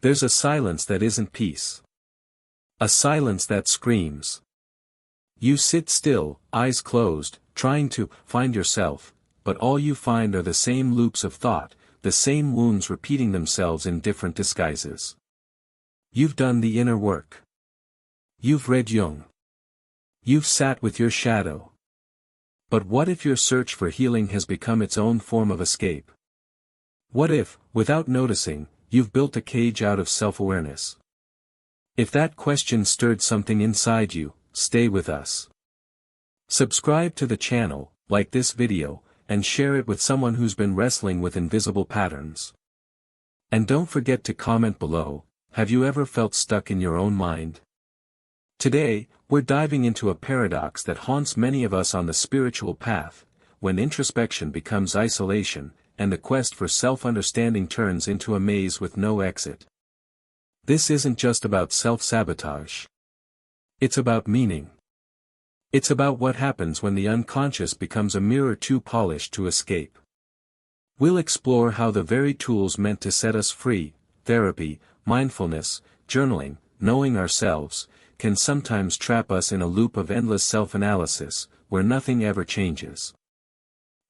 There's a silence that isn't peace. A silence that screams. You sit still, eyes closed, trying to find yourself, but all you find are the same loops of thought, the same wounds repeating themselves in different disguises. You've done the inner work. You've read Jung. You've sat with your shadow. But what if your search for healing has become its own form of escape? What if, without noticing, you've built a cage out of self-awareness? If that question stirred something inside you, stay with us. Subscribe to the channel, like this video, and share it with someone who's been wrestling with invisible patterns. And don't forget to comment below, have you ever felt stuck in your own mind? Today, we're diving into a paradox that haunts many of us on the spiritual path, when introspection becomes isolation, and the quest for self-understanding turns into a maze with no exit. This isn't just about self-sabotage. It's about meaning. It's about what happens when the unconscious becomes a mirror too polished to escape. We'll explore how the very tools meant to set us free, therapy, mindfulness, journaling, knowing ourselves, can sometimes trap us in a loop of endless self-analysis, where nothing ever changes.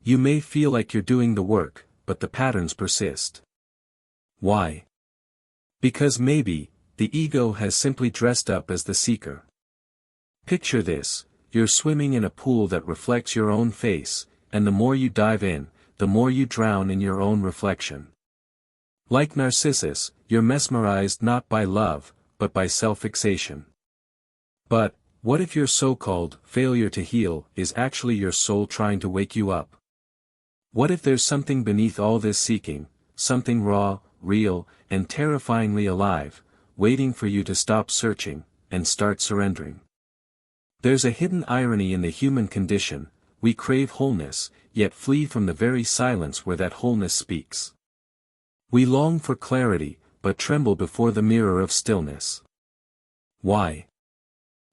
You may feel like you're doing the work, but the patterns persist. Why? Because maybe, the ego has simply dressed up as the seeker. Picture this, you're swimming in a pool that reflects your own face, and the more you dive in, the more you drown in your own reflection. Like Narcissus, you're mesmerized not by love, but by self-fixation. But, what if your so-called failure to heal is actually your soul trying to wake you up? What if there's something beneath all this seeking, something raw, real, and terrifyingly alive, waiting for you to stop searching, and start surrendering? There's a hidden irony in the human condition, we crave wholeness, yet flee from the very silence where that wholeness speaks. We long for clarity, but tremble before the mirror of stillness. Why?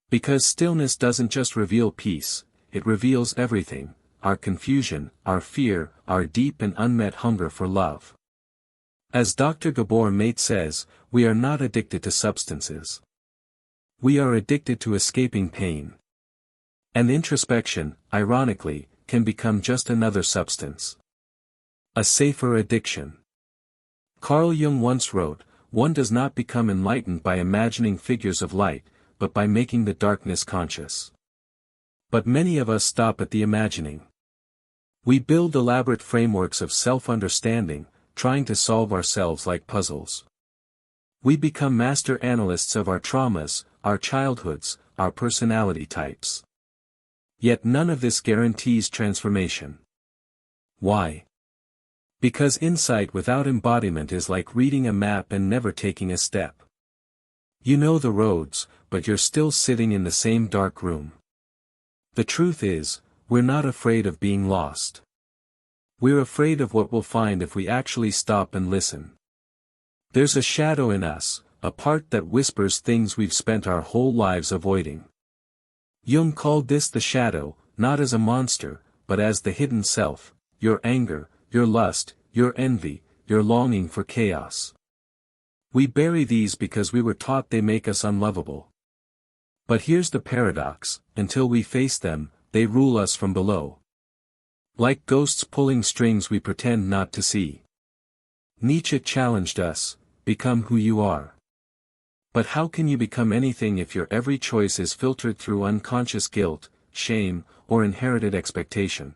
Because stillness doesn't just reveal peace, it reveals everything, our confusion, our fear, our deep and unmet hunger for love. As Dr. Gabor Maté says, we are not addicted to substances. We are addicted to escaping pain. And introspection, ironically, can become just another substance. A safer addiction. Carl Jung once wrote, "One does not become enlightened by imagining figures of light, but by making the darkness conscious." But many of us stop at the imagining. We build elaborate frameworks of self-understanding, trying to solve ourselves like puzzles. We become master analysts of our traumas, our childhoods, our personality types. Yet none of this guarantees transformation. Why? Because insight without embodiment is like reading a map and never taking a step. You know the roads, but you're still sitting in the same dark room. The truth is, we're not afraid of being lost. We're afraid of what we'll find if we actually stop and listen. There's a shadow in us, a part that whispers things we've spent our whole lives avoiding. Jung called this the shadow, not as a monster, but as the hidden self, your anger, your lust, your envy, your longing for chaos. We bury these because we were taught they make us unlovable. But here's the paradox, until we face them, they rule us from below. Like ghosts pulling strings we pretend not to see. Nietzsche challenged us, become who you are. But how can you become anything if your every choice is filtered through unconscious guilt, shame, or inherited expectation?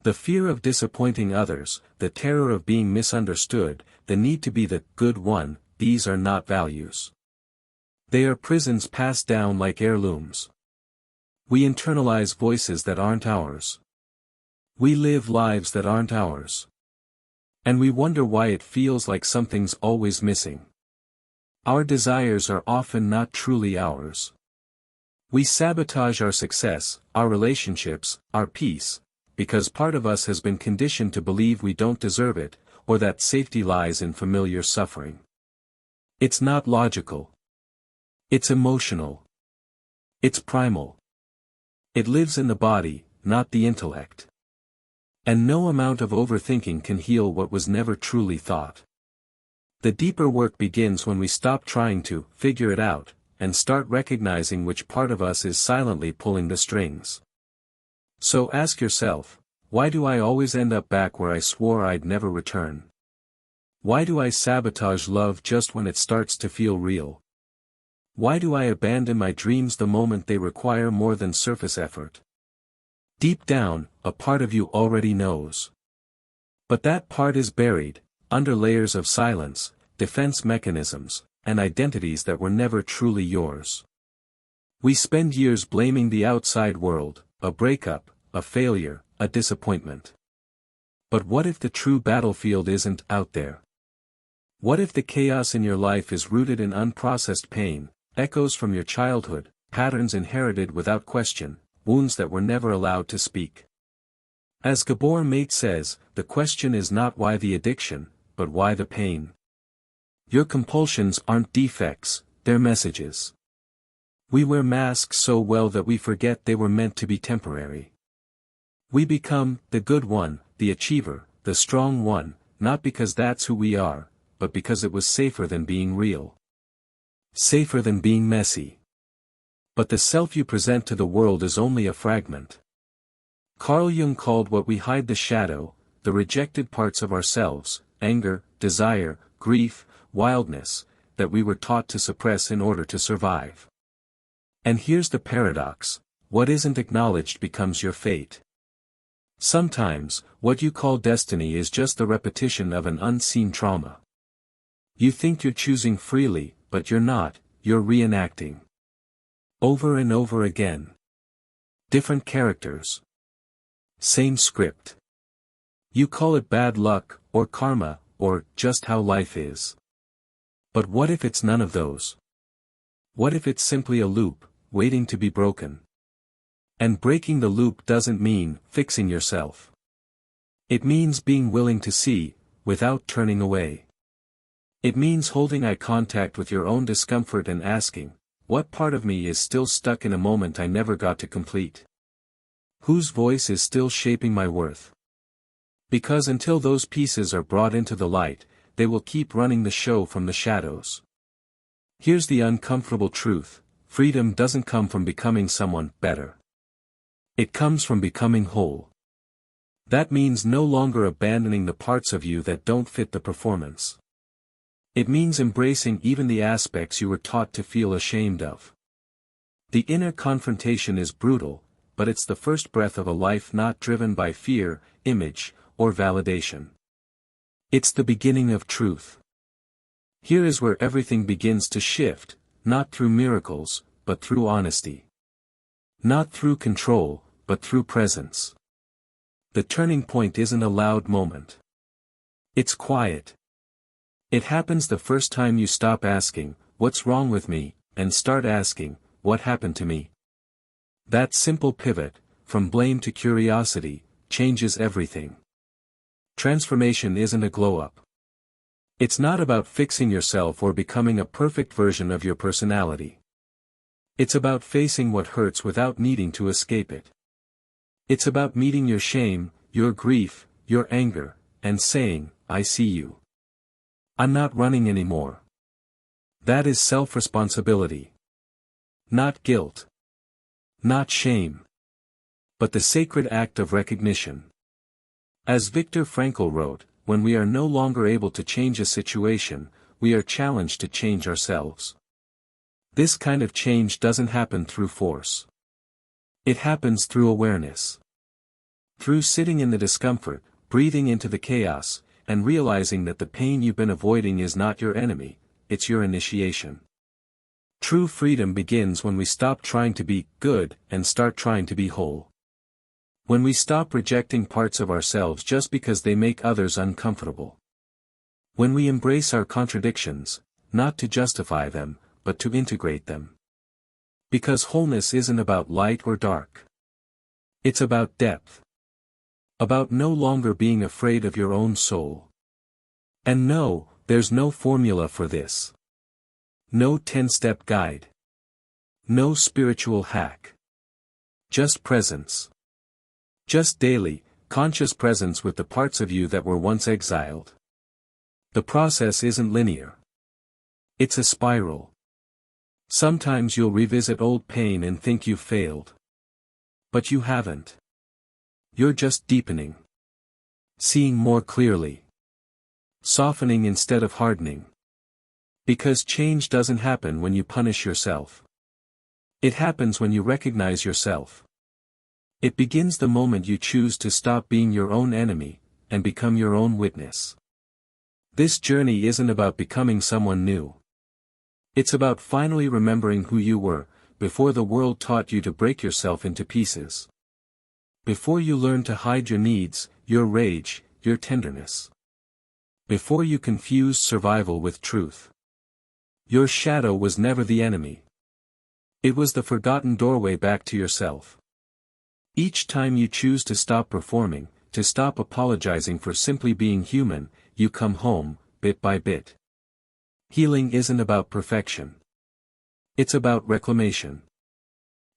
The fear of disappointing others, the terror of being misunderstood, the need to be the good one, these are not values. They are prisons passed down like heirlooms. We internalize voices that aren't ours. We live lives that aren't ours. And we wonder why it feels like something's always missing. Our desires are often not truly ours. We sabotage our success, our relationships, our peace, because part of us has been conditioned to believe we don't deserve it, or that safety lies in familiar suffering. It's not logical. It's emotional. It's primal. It lives in the body, not the intellect. And no amount of overthinking can heal what was never truly thought. The deeper work begins when we stop trying to figure it out, and start recognizing which part of us is silently pulling the strings. So ask yourself, why do I always end up back where I swore I'd never return? Why do I sabotage love just when it starts to feel real? Why do I abandon my dreams the moment they require more than surface effort? Deep down, a part of you already knows. But that part is buried, under layers of silence, defense mechanisms, and identities that were never truly yours. We spend years blaming the outside world, a breakup, a failure, a disappointment. But what if the true battlefield isn't out there? What if the chaos in your life is rooted in unprocessed pain, echoes from your childhood, patterns inherited without question, wounds that were never allowed to speak? As Gabor Maté says, the question is not why the addiction, but why the pain. Your compulsions aren't defects, they're messages. We wear masks so well that we forget they were meant to be temporary. We become the good one, the achiever, the strong one, not because that's who we are, but because it was safer than being real. Safer than being messy. But the self you present to the world is only a fragment. Carl Jung called what we hide the shadow, the rejected parts of ourselves, anger, desire, grief, wildness, that we were taught to suppress in order to survive. And here's the paradox, what isn't acknowledged becomes your fate. Sometimes, what you call destiny is just the repetition of an unseen trauma. You think you're choosing freely, but you're not, you're reenacting. Over and over again. Different characters. Same script. You call it bad luck, or karma, or just how life is. But what if it's none of those? What if it's simply a loop, waiting to be broken? And breaking the loop doesn't mean fixing yourself. It means being willing to see, without turning away. It means holding eye contact with your own discomfort and asking, what part of me is still stuck in a moment I never got to complete? Whose voice is still shaping my worth? Because until those pieces are brought into the light, they will keep running the show from the shadows. Here's the uncomfortable truth, freedom doesn't come from becoming someone better. It comes from becoming whole. That means no longer abandoning the parts of you that don't fit the performance. It means embracing even the aspects you were taught to feel ashamed of. The inner confrontation is brutal, but it's the first breath of a life not driven by fear, image, or validation. It's the beginning of truth. Here is where everything begins to shift, not through miracles, but through honesty. Not through control, but through presence. The turning point isn't a loud moment. It's quiet. It happens the first time you stop asking, what's wrong with me, and start asking, what happened to me? That simple pivot, from blame to curiosity, changes everything. Transformation isn't a glow-up. It's not about fixing yourself or becoming a perfect version of your personality. It's about facing what hurts without needing to escape it. It's about meeting your shame, your grief, your anger, and saying, I see you. I'm not running anymore. That is self-responsibility. Not guilt. Not shame. But the sacred act of recognition. As Viktor Frankl wrote, when we are no longer able to change a situation, we are challenged to change ourselves. This kind of change doesn't happen through force. It happens through awareness. Through sitting in the discomfort, breathing into the chaos, and realizing that the pain you've been avoiding is not your enemy, it's your initiation. True freedom begins when we stop trying to be good and start trying to be whole. When we stop rejecting parts of ourselves just because they make others uncomfortable. When we embrace our contradictions, not to justify them, but to integrate them. Because wholeness isn't about light or dark. It's about depth. About no longer being afraid of your own soul. And no, there's no formula for this. No 10-step guide. No spiritual hack. Just presence. Just daily, conscious presence with the parts of you that were once exiled. The process isn't linear. It's a spiral. Sometimes you'll revisit old pain and think you've failed. But you haven't. You're just deepening. Seeing more clearly. Softening instead of hardening. Because change doesn't happen when you punish yourself. It happens when you recognize yourself. It begins the moment you choose to stop being your own enemy, and become your own witness. This journey isn't about becoming someone new. It's about finally remembering who you were, before the world taught you to break yourself into pieces. Before you learned to hide your needs, your rage, your tenderness. Before you confused survival with truth. Your shadow was never the enemy. It was the forgotten doorway back to yourself. Each time you choose to stop performing, to stop apologizing for simply being human, you come home, bit by bit. Healing isn't about perfection. It's about reclamation.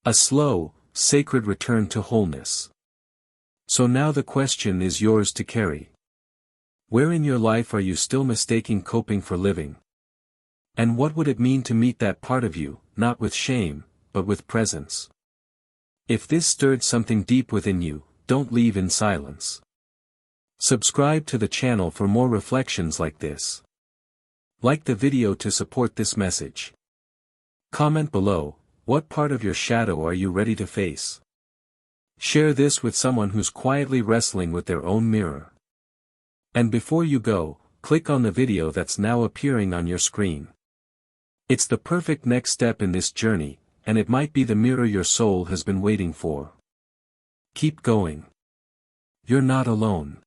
A slow, sacred return to wholeness. So now the question is yours to carry. Where in your life are you still mistaking coping for living? And what would it mean to meet that part of you, not with shame, but with presence? If this stirred something deep within you, don't leave in silence. Subscribe to the channel for more reflections like this. Like the video to support this message. Comment below, what part of your shadow are you ready to face? Share this with someone who's quietly wrestling with their own mirror. And before you go, click on the video that's now appearing on your screen. It's the perfect next step in this journey, and it might be the mirror your soul has been waiting for. Keep going. You're not alone.